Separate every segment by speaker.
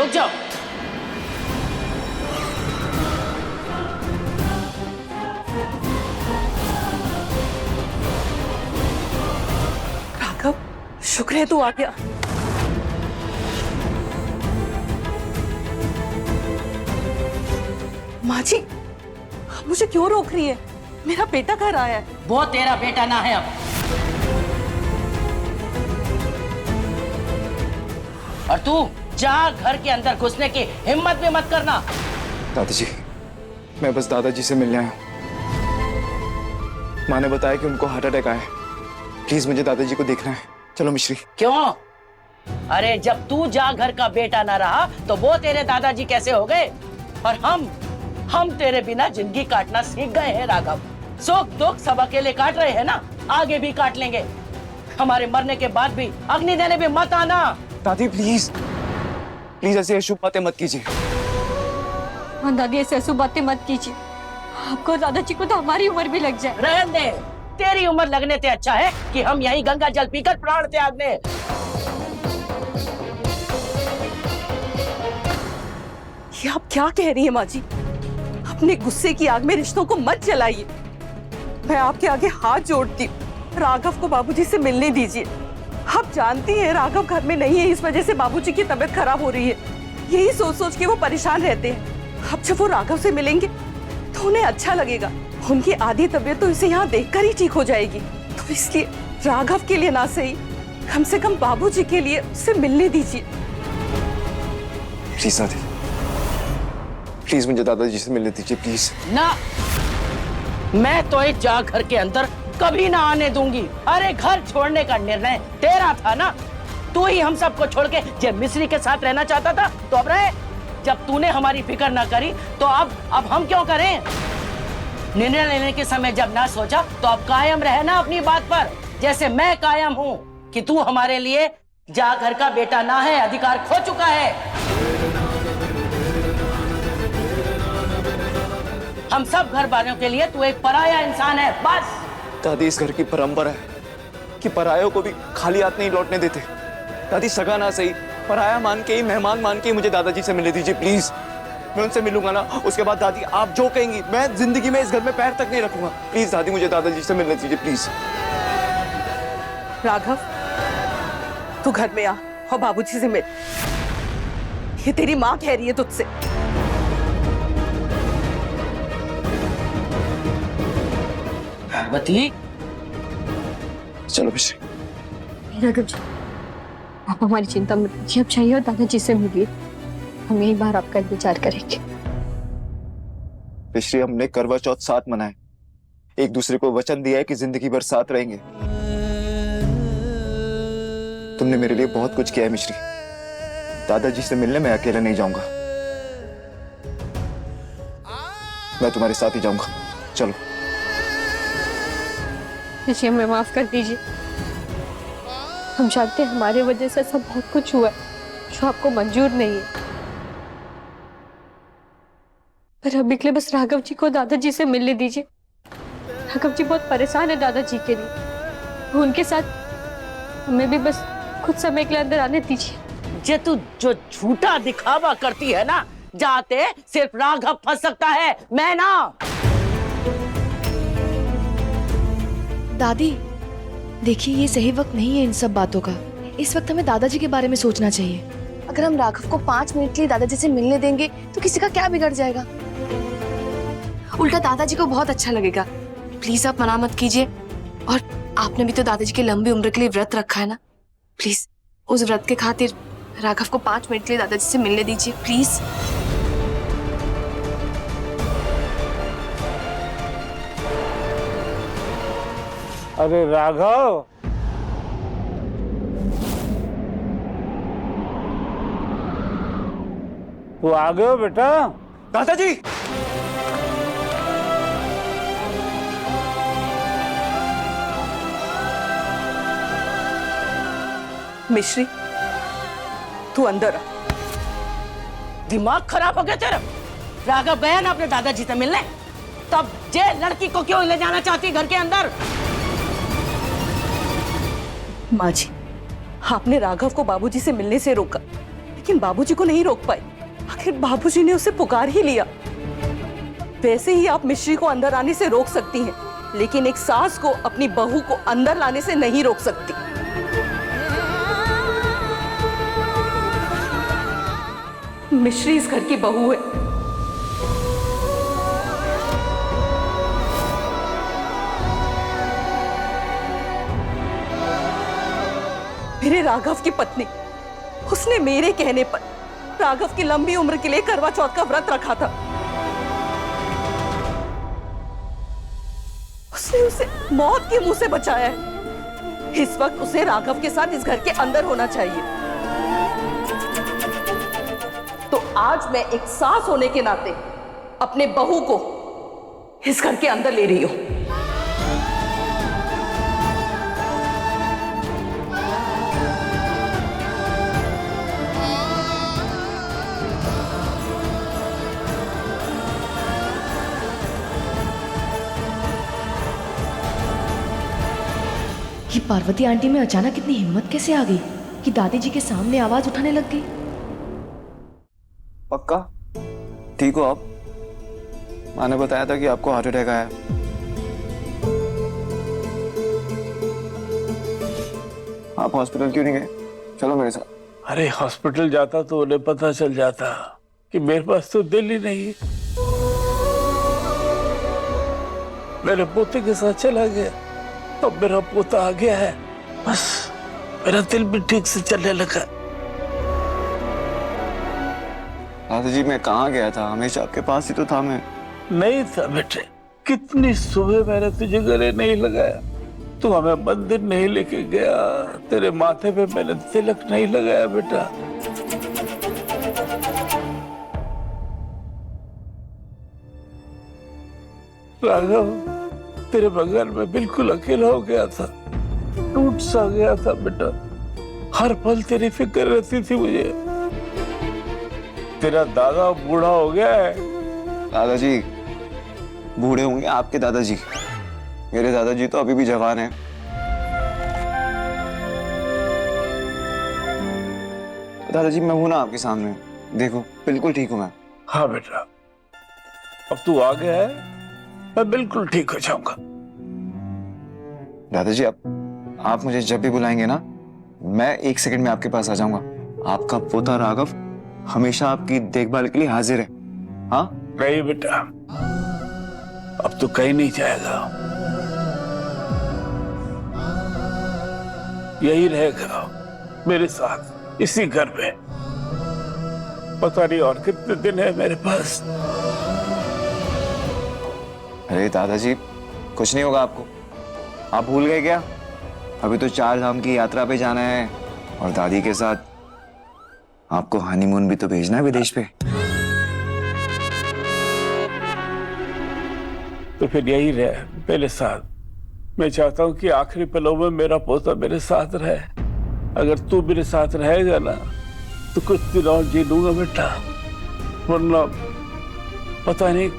Speaker 1: रुक जाओ।
Speaker 2: राघव, शुक्र है तू आ गया। माँ जी, आप मुझे क्यों रोक रही है? मेरा बेटा घर आया है।
Speaker 1: वो तेरा बेटा ना है अब। और तू जा, घर के अंदर घुसने की हिम्मत भी मत करना।
Speaker 3: दादाजी, मैं बस दादाजी से मिलने आया हूँ। माँ ने बताया कि उनको हार्ट अटैक आया है। प्लीज मुझे दादाजी को देखना है। चलो मिश्री।
Speaker 1: क्यों? अरे जब तू जा घर का बेटा ना रहा तो वो तेरे दादाजी कैसे हो गए? और हम तेरे बिना जिंदगी काटना सीख गए हैं राघव। सुख दुख सब अकेले काट रहे हैं ना, आगे भी काट लेंगे। हमारे मरने के बाद भी अग्नि देने भी मत आना।
Speaker 3: दादी प्लीज, प्लीज ऐसी अशुभ बातें मत कीजिए।
Speaker 4: हाँ दादी, ऐसे ऐसी बातें मत कीजिए। आपको दादाजी को तो हमारी उम्र भी लग जाए।
Speaker 1: रहने दे, तेरी उम्र लगने से अच्छा है कि हम यही गंगा जल पीकर प्राण त्याग दें।
Speaker 2: ये आप क्या कह रही हैं माँ जी? अपने गुस्से की आग में रिश्तों को मत जलाइए। मैं आपके आगे हाथ जोड़ती हूँ, राघव को बाबूजी से मिलने दीजिए। आप जानती हैं राघव घर में नहीं है, इस वजह से बाबूजी की तबीयत खराब हो रही है। यही सोच सोच के वो परेशान रहते हैं। अब जब वो राघव से मिलेंगे तो उन्हें अच्छा लगेगा। उनकी आधी तबीयत तो इसे यहाँ देखकर ही ठीक हो जाएगी। तो इसलिए राघव के लिए ना सही, कम से कम बाबूजी के लिए उससे मिलने दीजिए।
Speaker 3: प्लीज दादी, प्लीज मुझे दादाजी से मिलने दीजिए प्लीज।
Speaker 1: ना, मैं तो इस जा घर के अंदर कभी ना आने दूंगी। अरे घर छोड़ने का निर्णय तेरा था ना, तू ही हम सबको छोड़ के जब मिश्री के साथ रहना चाहता था तो अब रहे। जब तूने हमारी फिक्र ना करी तो अब हम क्यों करें? निर्णय लेने के समय जब ना सोचा तो अब कायम रहे ना अपनी बात पर, जैसे मैं कायम हूँ कि तू हमारे लिए जा घर का बेटा ना है, अधिकार खो चुका है। हम सब घर वालों के लिए तू एक पराया इंसान है, बस।
Speaker 3: दादी, इस घर की परंपरा है कि परायों को भी खाली हाथ नहीं लौटने देते। दादी, सगा ना सही, पराया मान के ही, मेहमान मान के ही मुझे दादाजी से मिलने दीजिए प्लीज। मैं उनसे मिलूंगा ना, उसके बाद दादी आप जो कहेंगी मैं जिंदगी में इस घर में पैर तक नहीं रखूंगा। प्लीज दादी, मुझे दादाजी से मिलने दीजिए प्लीज।
Speaker 2: राघव, तू घर में आ और बाबूजी से मिल। ये तेरी माँ कह रही है तुझसे।
Speaker 1: बती,
Speaker 3: चलो मिश्री।
Speaker 4: राघव जी, आप हमारी चिंता मत कीजिए। अब चाहिए और दादाजी से मिलिए, हम यही बार आपका इंतजार करेंगे।
Speaker 3: मिश्री, हमने करवा चौथ साथ मनाए, एक दूसरे को वचन दिया है कि जिंदगी भर साथ रहेंगे। तुमने मेरे लिए बहुत कुछ किया है मिश्री। दादाजी से मिलने मैं अकेला नहीं जाऊंगा, मैं तुम्हारे साथ ही जाऊंगा। चलो।
Speaker 4: जी, हमें माफ कर दीजिए। हम जानते हैं हमारे वजह से सब बहुत कुछ हुआ है जो आपको मंजूर नहीं है, पर अभी के लिए बस राघव जी को दादाजी से मिलने दीजिए। राघव जी बहुत परेशान है दादाजी के लिए, उनके साथ हमें भी बस कुछ समय के लिए अंदर आने दीजिए।
Speaker 1: जे तू जो झूठा दिखावा करती है ना, जाते सिर्फ राघव फंस सकता है, मैं ना।
Speaker 5: दादी देखिए, ये सही वक्त नहीं है इन सब बातों का। इस वक्त हमें दादाजी के बारे में सोचना चाहिए। अगर हम राघव को 5 मिनट के लिए दादाजी से मिलने देंगे तो किसी का क्या बिगड़ जाएगा? उल्टा दादाजी को बहुत अच्छा लगेगा। प्लीज आप मना मत कीजिए। और आपने भी तो दादाजी की लंबी उम्र के लिए व्रत रखा है ना, प्लीज उस व्रत के खातिर राघव को 5 मिनट के लिए दादाजी से मिलने दीजिए प्लीज।
Speaker 6: अरे राघव, तू आ गए हो बेटा?
Speaker 3: दादाजी,
Speaker 2: मिश्री, तू अंदर आ।
Speaker 1: दिमाग खराब हो गया तेरा? राघव गया ना अपने दादाजी से मिलने, तब जे लड़की को क्यों ले जाना चाहती है घर के अंदर?
Speaker 2: माँ जी, आपने राघव को बाबूजी से मिलने से रोका, लेकिन बाबूजी को नहीं रोक पाई। आखिर बाबूजी ने उसे पुकार ही लिया। वैसे ही आप मिश्री को अंदर आने से रोक सकती हैं, लेकिन एक सास को अपनी बहू को अंदर लाने से नहीं रोक सकती। मिश्री इस घर की बहू है। मेरे राघव की पत्नी, उसने मेरे कहने पर राघव की लंबी उम्र के लिए करवा चौथ का व्रत रखा था। उसने उसे मौत के मुंह से बचाया है। इस वक्त उसे राघव के साथ इस घर के अंदर होना चाहिए। तो आज मैं एक सास होने के नाते अपने बहू को इस घर के अंदर ले रही हूं।
Speaker 5: ये पार्वती आंटी में अचानक इतनी हिम्मत कैसे आ गई कि दादी जी के सामने आवाज उठाने लग गई?
Speaker 3: पक्का ठीक हो आप? माँ ने बताया था कि आपको हार्ट अटैक आया। आप हॉस्पिटल क्यों नहीं गए? चलो मेरे साथ।
Speaker 6: अरे हॉस्पिटल जाता तो उन्हें पता चल जाता कि मेरे पास तो दिल ही नहीं है। मेरे पोते के साथ चला गया, तो मेरा पोता आ गया है, बस मेरा दिल भी ठीक से चलने लगा।
Speaker 3: दादाजी मैं कहाँ गया था? हमेशा आपके पास ही तो था मैं।
Speaker 6: नहीं था बेटे, कितनी सुबह मैंने तुझे गले नहीं लगाया, तू हमें मंदिर नहीं लेके गया, तेरे माथे पे मैंने तिलक नहीं लगाया बेटा। राघव तेरे बगैर में बिल्कुल अकेला हो गया था, टूट सा गया था बेटा। हर पल तेरी फिक्र रहती थी मुझे। तेरा दादा बूढ़ा हो गया है।
Speaker 3: दादाजी बूढ़े होंगे आपके दादाजी, मेरे दादाजी तो अभी भी जवान हैं। दादाजी मैं हूं ना आपके सामने, देखो बिल्कुल ठीक हूं मैं।
Speaker 6: हाँ बेटा, अब तू आ गया है, मैं बिल्कुल ठीक हो जाऊंगा।
Speaker 3: दादाजी आप मुझे जब भी बुलाएंगे ना, मैं 1 सेकंड में आपके पास आ जाऊंगा। आपका पोता राघव हमेशा आपकी देखभाल के लिए हाजिर है। हाँ
Speaker 6: नहीं बेटा, अब तो कहीं नहीं जाएगा, यही रहेगा मेरे साथ इसी घर में। पता नहीं और कितने दिन है मेरे पास।
Speaker 3: अरे दादाजी कुछ नहीं होगा आपको, आप भूल गए क्या? अभी तो 4 धाम की यात्रा पे जाना है, और दादी के साथ आपको हनीमून भी तो भेजना है विदेश पे।
Speaker 6: तो फिर यही रहे मेरे साथ। मैं चाहता हूं कि आखिरी पलों में मेरा पोता मेरे साथ रहे। अगर तू मेरे साथ रहेगा ना, तो कुछ दिन और जी लूंगा बेटा, वरना पता नहीं।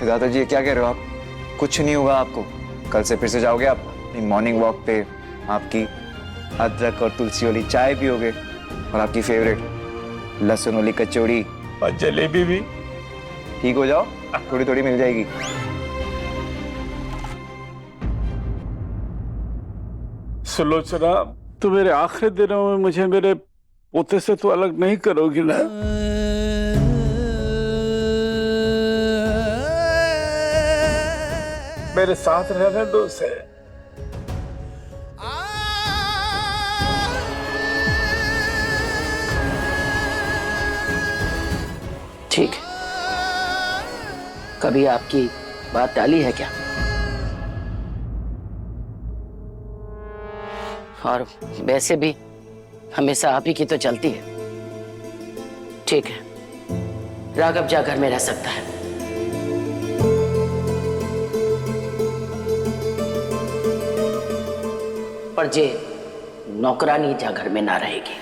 Speaker 3: दादाजी ये क्या कह रहे हो आप? कुछ नहीं होगा आपको। कल से फिर से जाओगे आप मॉर्निंग वॉक पे, आपकी अदरक और तुलसी वाली चाय पियोगे, और आपकी फेवरेट लहसुन वाली कचौड़ी
Speaker 6: और जलेबी भी।
Speaker 3: ठीक हो जाओ, थोड़ी थोड़ी मिल जाएगी।
Speaker 6: सुलोचना, तो मेरे आखिरी दिनों में मुझे मेरे पोते से तो अलग नहीं करोगी ना? मेरे साथ रहने दो उसे।
Speaker 1: ठीक है, कभी आपकी बात टाली है क्या? और वैसे भी हमेशा आप ही की तो चलती है। ठीक है, राघव जा घर में रह सकता है। पर जे नौकरानी जा घर में ना रहेगी।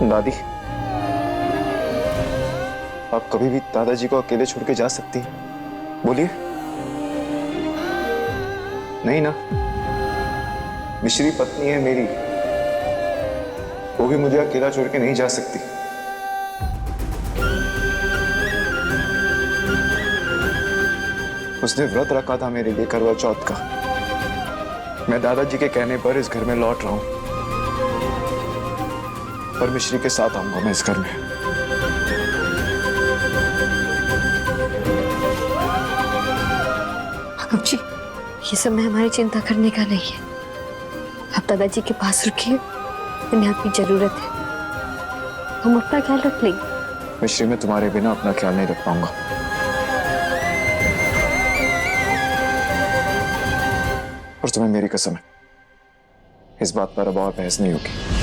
Speaker 3: दादी, आप कभी भी दादाजी को अकेले छोड़ के जा सकती हैं? बोलिए। नहीं ना? मिश्री पत्नी है मेरी, वो भी मुझे अकेला छोड़ के नहीं जा सकती। उसने व्रत रखा था मेरे लिए करवा चौथ का। मैं दादाजी के कहने पर इस घर में लौट रहा हूं, पर मिश्री के साथ आऊंगा मैं इस घर में।
Speaker 4: राघव जी, ये समय हमारी चिंता करने का नहीं है। आप दादाजी के पास रुकिए, उन्हें आपकी जरूरत है। हम अपना ख्याल रख लेंगे।
Speaker 3: मिश्री, मैं तुम्हारे बिना अपना ख्याल नहीं रख पाऊंगा। और तुम्हें मेरी कसम है, इस बात पर अब और बहस नहीं होगी।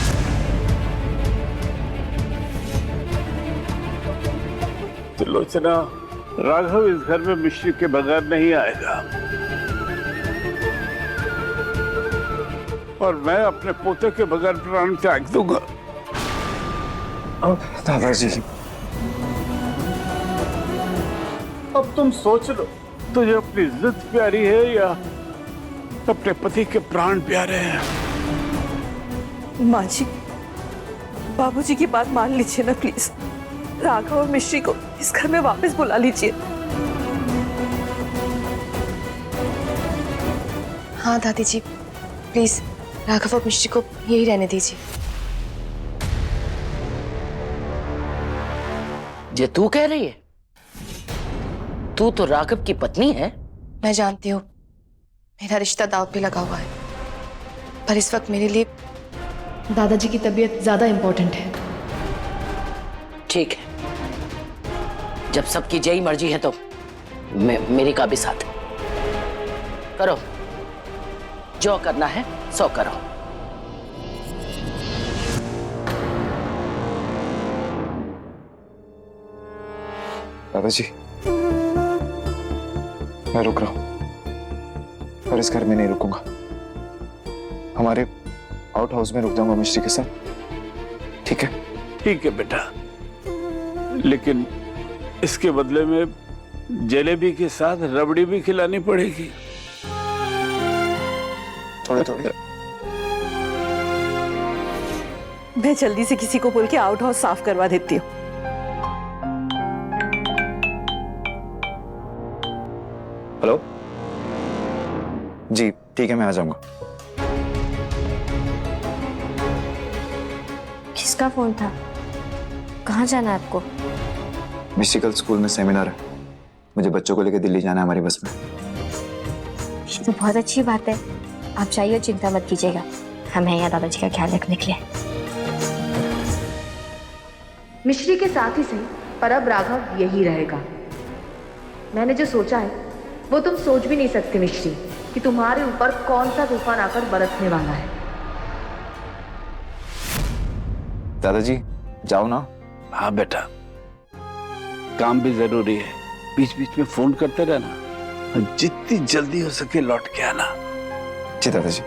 Speaker 6: त्रिलोचना, राघव इस घर में मिश्री के बगैर नहीं आएगा, और मैं अपने पोते के बगैर प्राण त्याग दूंगा।
Speaker 3: दादाजी,
Speaker 6: अब तुम सोच लो, तुझे अपनी इज्जत प्यारी है या अपने पति के प्राण प्यारे हैं?
Speaker 2: माँ जी, बाबूजी की बात मान लीजिए ना प्लीज। राघव और मिश्री को इस घर में वापस बुला लीजिए।
Speaker 5: हाँ दादी जी, प्लीज राघव और मिश्री को यही रहने दीजिए।
Speaker 1: ये तू कह रही है? तू तो राघव की पत्नी है।
Speaker 5: मैं जानती हूँ मेरा रिश्ता दांव पे लगा हुआ है, पर इस वक्त मेरे लिए दादाजी की तबीयत ज्यादा इम्पोर्टेंट है।
Speaker 1: ठीक है, जब सबकी जय मर्जी है तो मेरी का भी साथ है। करो, जो करना है सो करो।
Speaker 3: दादाजी, मैं रुक रहा हूं, पर इस घर में नहीं रुकूंगा। हमारे आउट हाउस में रुक जाऊंगा मिश्री के साथ। ठीक है?
Speaker 6: ठीक है बेटा, लेकिन इसके बदले में जलेबी के साथ रबड़ी भी खिलानी पड़ेगी।
Speaker 3: थोड़े थोड़े।
Speaker 2: मैं जल्दी से किसी को बोल के आउट हाउस साफ करवा देती हूँ।
Speaker 3: हेलो जी, ठीक है, मैं आ जाऊंगा।
Speaker 4: किसका फोन था? कहाँ जाना है आपको?
Speaker 3: मिश्री, कल स्कूल में सेमिनार है, मुझे बच्चों को लेकर दिल्ली जाना है हमारी बस में।
Speaker 4: ये तो बहुत अच्छी बात है, आप जाइए, चिंता मत कीजिएगा, हम हैं यहाँ दादाजी का ख्याल रखने के लिए।
Speaker 7: मिश्री के साथ ही सही, पर अब राघव यही रहेगा। मैंने जो सोचा है वो तुम सोच भी नहीं सकते मिश्री, कि तुम्हारे ऊपर कौन सा तूफान आकर बरसने वाला है।
Speaker 3: दादाजी, जाओ ना।
Speaker 6: हाँ बेटा, काम भी जरूरी है, बीच बीच में फोन करते रहना, जितनी जल्दी हो सके लौट के आना।
Speaker 3: जी दादाजी।